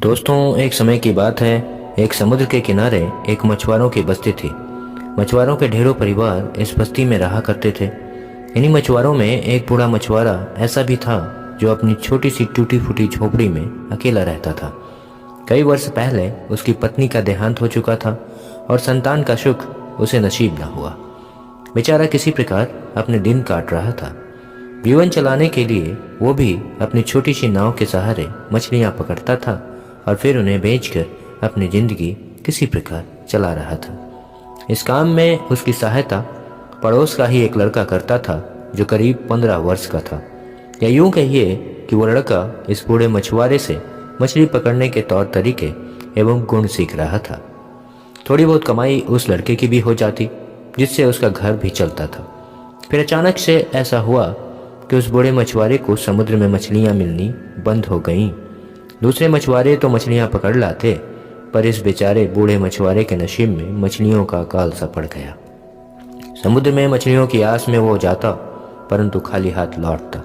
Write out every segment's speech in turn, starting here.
दोस्तों, एक समय की बात है। एक समुद्र के किनारे एक मछुआरों की बस्ती थी। मछुआरों के ढेरों परिवार इस बस्ती में रहा करते थे। इन्हीं मछुआरों में एक बूढ़ा मछुआरा ऐसा भी था जो अपनी छोटी सी टूटी फूटी झोपड़ी में अकेला रहता था। कई वर्ष पहले उसकी पत्नी का देहांत हो चुका था और संतान का सुख उसे नसीब न हुआ। बेचारा किसी प्रकार अपने दिन काट रहा था। जीवन चलाने के लिए वो भी अपनी छोटी सी नाव के सहारे मछलियां पकड़ता था और फिर उन्हें बेचकर अपनी जिंदगी किसी प्रकार चला रहा था। इस काम में उसकी सहायता पड़ोस का ही एक लड़का करता था जो करीब 15 वर्ष का था। या यूं कहिए कि वो लड़का इस बूढ़े मछुआरे से मछली पकड़ने के तौर तरीके एवं गुण सीख रहा था। थोड़ी बहुत कमाई उस लड़के की भी हो जाती, जिससे उसका घर भी चलता था। फिर अचानक से ऐसा हुआ कि उस बूढ़े मछुआरे को समुद्र में मछलियां मिलनी बंद हो गईं। दूसरे मछुआरे तो मछलियां पकड़ लाते, पर इस बेचारे बूढ़े मछुआरे के नसीब में मछलियों का अकाल सा पड़ गया। समुद्र में मछलियों की आस में वो जाता, परंतु खाली हाथ लौटता।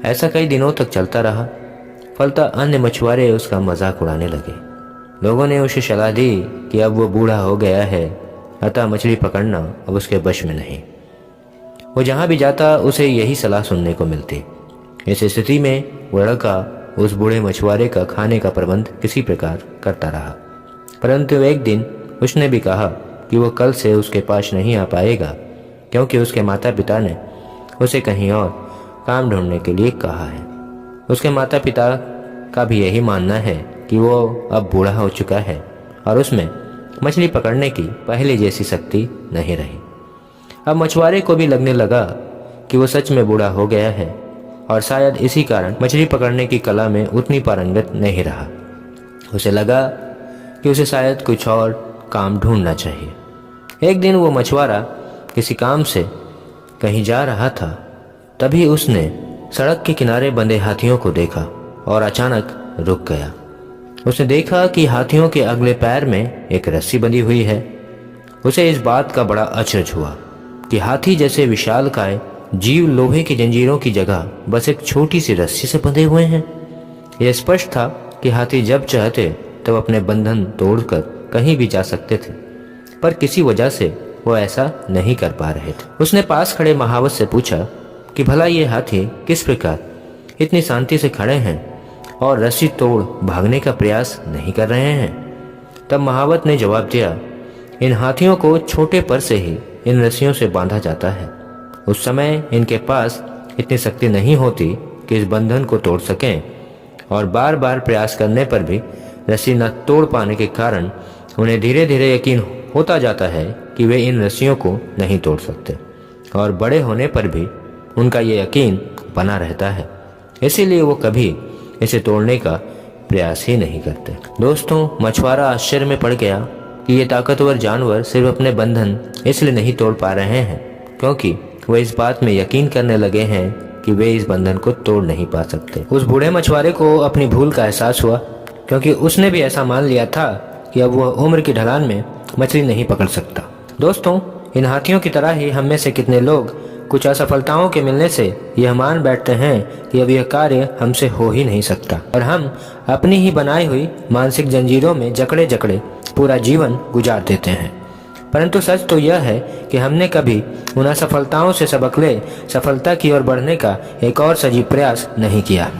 ऐसा कई दिनों तक चलता रहा। फलता अन्य मछुआरे उसका मजाक उड़ाने लगे। लोगों ने उसे सलाह दी कि अब वो बूढ़ा हो गया है, अतः मछली पकड़ना अब उसके वश में नहीं। वो जहां भी जाता उसे यही सलाह सुनने को मिलती। इस स्थिति में वो लड़का उस बूढ़े मछुआरे का खाने का प्रबंध किसी प्रकार करता रहा, परंतु एक दिन उसने भी कहा कि वो कल से उसके पास नहीं आ पाएगा, क्योंकि उसके माता पिता ने उसे कहीं और काम ढूंढने के लिए कहा है। उसके माता पिता का भी यही मानना है कि वो अब बूढ़ा हो चुका है और उसमें मछली पकड़ने की पहले जैसी शक्ति नहीं रही। अब मछुआरे को भी लगने लगा कि वो सच में बूढ़ा हो गया है और शायद इसी कारण मछली पकड़ने की कला में उतनी पारंगत नहीं रहा। उसे लगा कि उसे शायद कुछ और काम ढूंढना चाहिए। एक दिन वो मछुआरा किसी काम से कहीं जा रहा था, तभी उसने सड़क के किनारे बंधे हाथियों को देखा और अचानक रुक गया। उसने देखा कि हाथियों के अगले पैर में एक रस्सी बंधी हुई है। उसे इस बात का बड़ा अचरज हुआ कि हाथी जैसे विशालकाय जीव लोहे की जंजीरों की जगह बस एक छोटी सी रस्सी से बंधे हुए हैं। यह स्पष्ट था कि हाथी जब चाहते तब अपने बंधन तोड़कर कहीं भी जा सकते थे, पर किसी वजह से वो ऐसा नहीं कर पा रहे थे। उसने पास खड़े महावत से पूछा कि भला ये हाथी किस प्रकार इतनी शांति से खड़े हैं और रस्सी तोड़ भागने का प्रयास नहीं कर रहे हैं। तब महावत ने जवाब दिया, इन हाथियों को छोटे पर से ही इन रस्सियों से बांधा जाता है। उस समय इनके पास इतनी शक्ति नहीं होती कि इस बंधन को तोड़ सकें, और बार बार प्रयास करने पर भी रस्सी न तोड़ पाने के कारण उन्हें धीरे धीरे यकीन होता जाता है कि वे इन रस्सियों को नहीं तोड़ सकते, और बड़े होने पर भी उनका ये यकीन बना रहता है। इसीलिए वो कभी इसे तोड़ने का प्रयास ही नहीं करते। दोस्तों, मछुआरा आश्चर्य में पड़ गया कि ये ताकतवर जानवर सिर्फ अपने बंधन इसलिए नहीं तोड़ पा रहे हैं क्योंकि वो इस बात में यकीन करने लगे हैं कि वे इस बंधन को तोड़ नहीं पा सकते। उस बूढ़े मछुआरे को अपनी भूल का एहसास हुआ, क्योंकि उसने भी ऐसा मान लिया था कि अब वह उम्र की ढलान में मछली नहीं पकड़ सकता। दोस्तों, इन हाथियों की तरह ही हम में से कितने लोग कुछ असफलताओं के मिलने से यह मान बैठते हैं कि अब यह कार्य हमसे हो ही नहीं सकता, और हम अपनी ही बनाई हुई मानसिक जंजीरों में जकड़े जकड़े पूरा जीवन गुजार देते हैं। परंतु सच तो यह है कि हमने कभी उन असफलताओं से सबक ले सफलता की ओर बढ़ने का एक और सजीव प्रयास नहीं किया।